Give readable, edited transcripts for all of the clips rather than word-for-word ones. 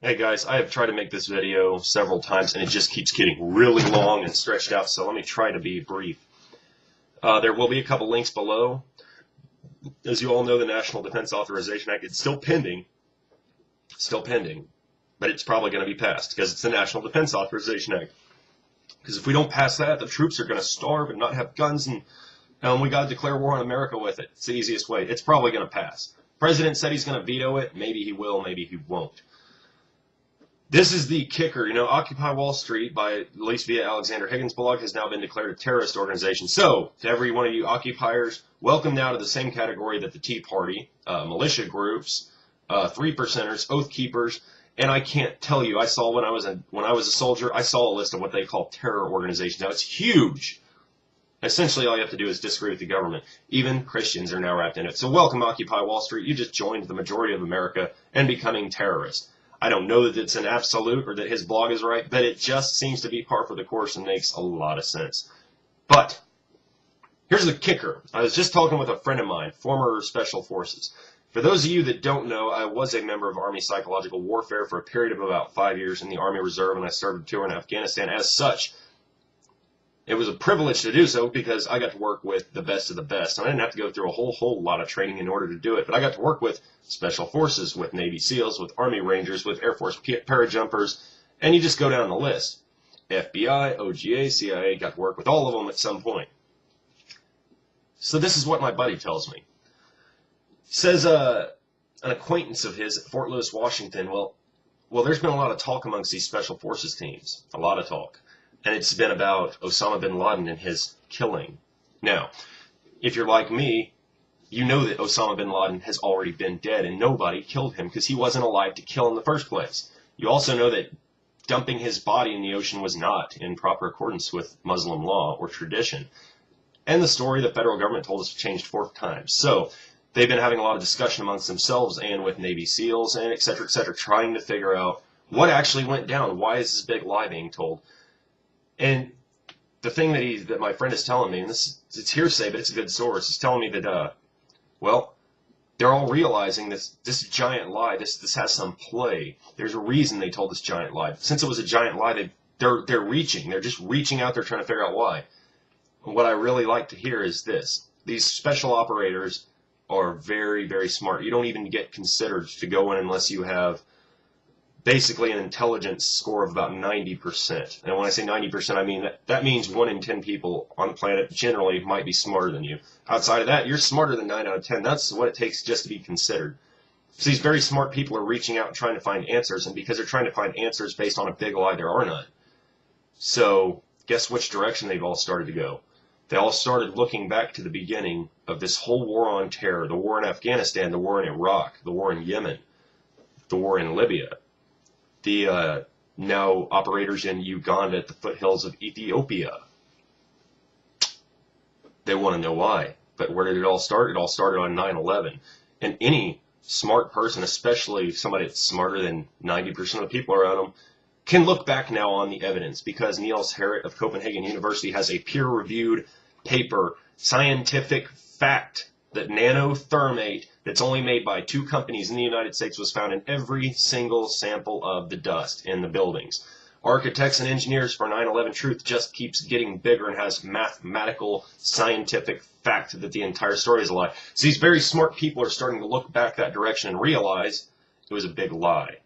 Hey guys, I have tried to make this video several times and it just keeps getting really long and stretched out, so let me try to be brief. There will be a couple links below. As you all know, the National Defense Authorization Act is still pending, but it's probably going to be passed because it's the National Defense Authorization Act. Because if we don't pass that, the troops are going to starve and not have guns, and we got to declare war on America with it. It's the easiest way. It's probably going to pass. The president said he's going to veto it. Maybe he will, maybe he won't. This is the kicker. Occupy Wall Street, by at least via Alexander Higgins' blog, has now been declared a terrorist organization. So, to every one of you occupiers, welcome now to the same category that the Tea Party, militia groups, three percenters, oath keepers, and I can't tell you. I saw when I was a soldier, I saw a list of what they call terror organizations. Now it's huge. Essentially, all you have to do is disagree with the government. Even Christians are now wrapped in it. So, welcome Occupy Wall Street. You just joined the majority of America and becoming terrorists. I don't know that it's an absolute or that his blog is right, but it just seems to be par for the course and makes a lot of sense. But here's the kicker. I was just talking with a friend of mine, former Special Forces. For those of you that don't know, I was a member of Army Psychological Warfare for a period of about 5 years in the Army Reserve, and I served a tour in Afghanistan. As such, it was a privilege to do so because I got to work with the best of the best. And I didn't have to go through a whole lot of training in order to do it, but I got to work with Special Forces, with Navy SEALs, with Army Rangers, with Air Force parajumpers, and you just go down the list. FBI, OGA, CIA, got to work with all of them at some point. So this is what my buddy tells me. He says an acquaintance of his at Fort Lewis, Washington, well, there's been a lot of talk amongst these Special Forces teams, a lot of talk. And it's been about Osama bin Laden and his killing. Now, if you're like me, you know that Osama bin Laden has already been dead and nobody killed him because he wasn't alive to kill in the first place. You also know that dumping his body in the ocean was not in proper accordance with Muslim law or tradition. And the story the federal government told us changed 4 times. So they've been having a lot of discussion amongst themselves and with Navy SEALs and et cetera, trying to figure out what actually went down. Why is this big lie being told? And the thing that my friend is telling me, and it's hearsay, but it's a good source, he's telling me that, they're all realizing this giant lie, this has some play. There's a reason they told this giant lie. Since it was a giant lie, they're just reaching out there trying to figure out why. And what I really like to hear is this. These special operators are very, very smart. You don't even get considered to go in unless you have basically an intelligence score of about 90%. And when I say 90%, I mean that means 1 in 10 people on the planet generally might be smarter than you. Outside of that, you're smarter than 9 out of 10. That's what it takes just to be considered. So these very smart people are reaching out and trying to find answers, and because they're trying to find answers based on a big lie, there are none. So guess which direction they've all started to go? They all started looking back to the beginning of this whole war on terror, the war in Afghanistan, the war in Iraq, the war in Yemen, the war in Libya. The now operators in Uganda at the foothills of Ethiopia. They want to know why. But where did it all start? It all started on 9/11. And any smart person, especially somebody that's smarter than 90% of the people around them, can look back now on the evidence because Niels Harrit of Copenhagen University has a peer-reviewed paper, scientific fact, that nanothermate that's only made by 2 companies in the United States was found in every single sample of the dust in the buildings. Architects and engineers for 9/11 truth just keeps getting bigger and has mathematical, scientific fact that the entire story is a lie. So these very smart people are starting to look back that direction and realize it was a big lie.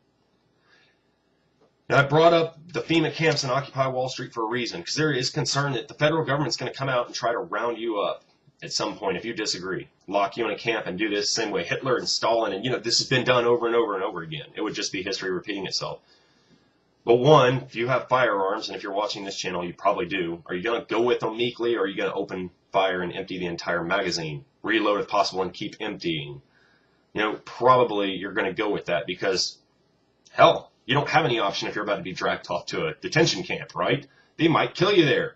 Now, I brought up the FEMA camps and Occupy Wall Street for a reason, because there is concern that the federal government's going to come out and try to round you up at some point if you disagree, lock you in a camp and do this the same way Hitler and Stalin, and this has been done over and over and over again. It would just be history repeating itself. But one, if you have firearms, and if you're watching this channel, you probably do, are you going to go with them meekly, or are you going to open fire and empty the entire magazine, reload if possible, and keep emptying? Probably you're going to go with that because, hell, you don't have any option if you're about to be dragged off to a detention camp, right? They might kill you there.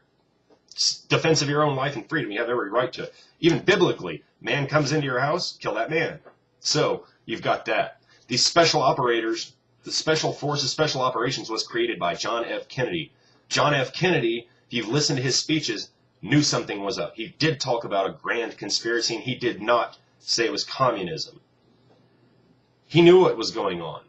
It's defense of your own life and freedom. You have every right to it. Even biblically, man comes into your house, kill that man. So you've got that. These special operators, the Special Forces, Special Operations was created by John F. Kennedy. John F. Kennedy, if you've listened to his speeches, knew something was up. He did talk about a grand conspiracy, and he did not say it was communism. He knew what was going on.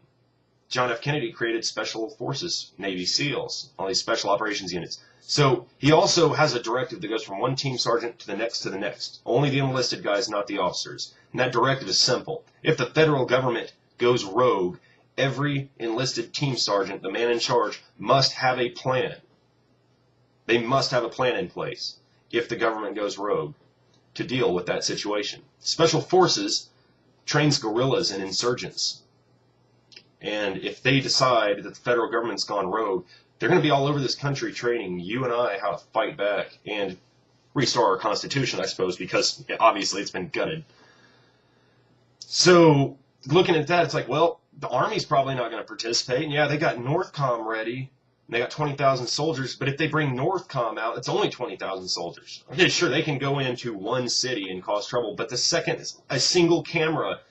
John F. Kennedy created special forces, Navy SEALs, all these special operations units. So he also has a directive that goes from one team sergeant to the next to the next. Only the enlisted guys, not the officers. And that directive is simple. If the federal government goes rogue, every enlisted team sergeant, the man in charge, must have a plan. They must have a plan in place if the government goes rogue to deal with that situation. Special forces trains guerrillas and insurgents. And if they decide that the federal government's gone rogue, they're going to be all over this country training you and I how to fight back and restore our Constitution, I suppose, because obviously it's been gutted. So looking at that, it's like, well, the Army's probably not going to participate. And yeah, they got NORTHCOM ready. And they got 20,000 soldiers. But if they bring NORTHCOM out, it's only 20,000 soldiers. Okay, sure, they can go into one city and cause trouble. But the second a single camera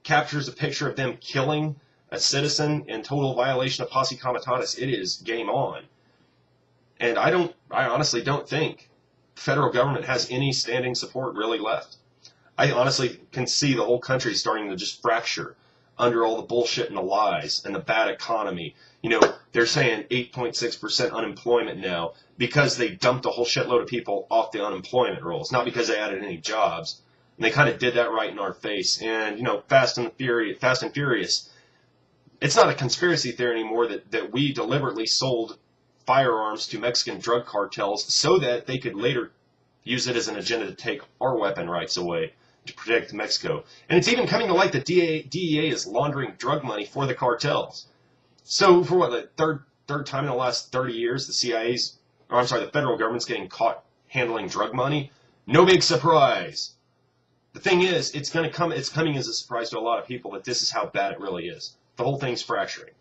captures a picture of them killing a citizen in total violation of posse comitatus, it is game on. And I honestly don't think the federal government has any standing support really left. I honestly can see the whole country starting to just fracture under all the bullshit and the lies and the bad economy. You know, they're saying 8.6% unemployment now because they dumped a whole shitload of people off the unemployment rolls, not because they added any jobs. And they kind of did that right in our face. And, you know, Fast and Furious, it's not a conspiracy theory anymore that we deliberately sold firearms to Mexican drug cartels so that they could later use it as an agenda to take our weapon rights away to protect Mexico. And it's even coming to light that DEA is laundering drug money for the cartels. So for what, the third time in the last 30 years, the federal government's getting caught handling drug money? No big surprise. The thing is, it's coming as a surprise to a lot of people that this is how bad it really is. The whole thing's fracturing.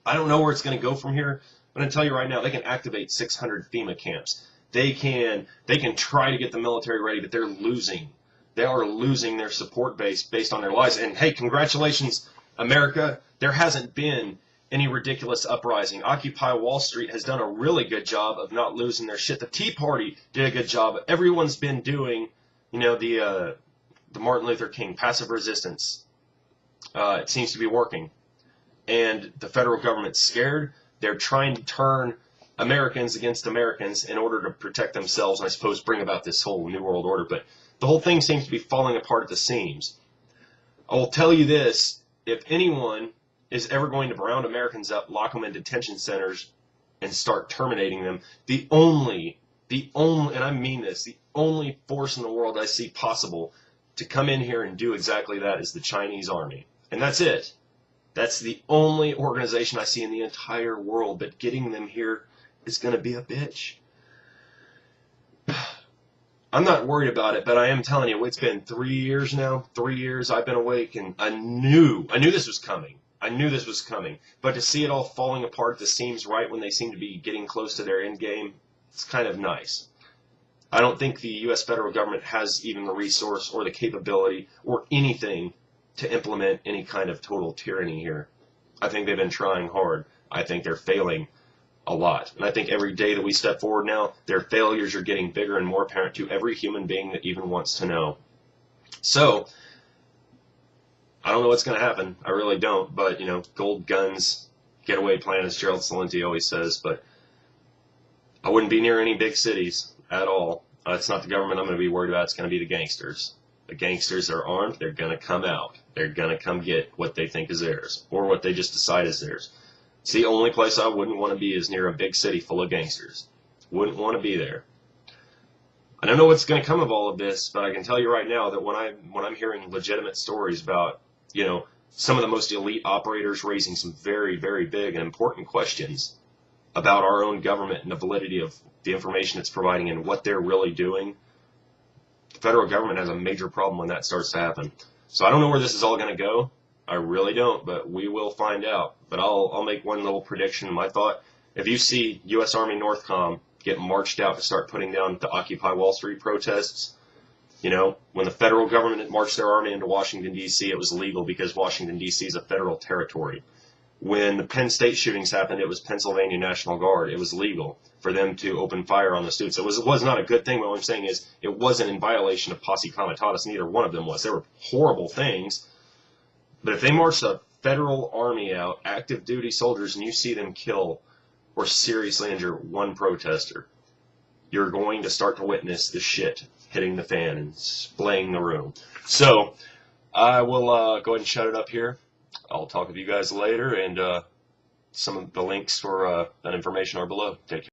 I don't know where it's going to go from here, but I can tell you right now, they can activate 600 FEMA camps. They can try to get the military ready, but they're losing. They are losing their support base based on their lies. And hey, congratulations, America. There hasn't been any ridiculous uprising. Occupy Wall Street has done a really good job of not losing their shit. The Tea Party did a good job. Everyone's been doing, you know, the Martin Luther King passive resistance. It seems to be working. And the federal government's scared. They're trying to turn Americans against Americans in order to protect themselves and I suppose bring about this whole New World Order. But the whole thing seems to be falling apart at the seams. I will tell you this, if anyone is ever going to round Americans up, lock them in detention centers, and start terminating them, the only, and I mean this, the only force in the world I see possible to come in here and do exactly that is the Chinese army. And that's it. That's the only organization I see in the entire world, but getting them here is going to be a bitch. I'm not worried about it, but I am telling you, it's been 3 years now. 3 years I've been awake, and I knew this was coming. I knew this was coming. But to see it all falling apart at the seams right when they seem to be getting close to their end game, it's kind of nice. I don't think the U.S. federal government has even the resource or the capability or anything to implement any kind of total tyranny here. I think they've been trying hard. I think they're failing a lot. And I think every day that we step forward now, their failures are getting bigger and more apparent to every human being that even wants to know. So, I don't know what's going to happen. I really don't. But, you know, gold guns, getaway plan, as Gerald Celente always says. But I wouldn't be near any big cities at all. It's not the government I'm going to be worried about. It's going to be the gangsters. The gangsters are armed. They're going to come out. They're going to come get what they think is theirs or what they just decide is theirs. It's the only place I wouldn't want to be is near a big city full of gangsters. Wouldn't want to be there. I don't know what's going to come of all of this, but I can tell you right now that when I'm hearing legitimate stories about, you know, some of the most elite operators raising some very, very big and important questions about our own government and the validity of the information it's providing and what they're really doing, the federal government has a major problem when that starts to happen. So I don't know where this is all going to go. I really don't, but we will find out. But I'll make one little prediction. My thought, if you see U.S. Army NORTHCOM get marched out to start putting down the Occupy Wall Street protests, you know, when the federal government marched their army into Washington, D.C., it was legal because Washington, D.C. is a federal territory. When the Penn State shootings happened, it was Pennsylvania National Guard. It was legal for them to open fire on the students. It was not a good thing, but what I'm saying is it wasn't in violation of posse comitatus. Neither one of them was. They were horrible things. But if they marched a federal army out, active duty soldiers, and you see them kill or seriously injure one protester, you're going to start to witness the shit hitting the fan and splaying the room. So I will go ahead and shut it up here. I'll talk with you guys later, and some of the links for that information are below. Take care.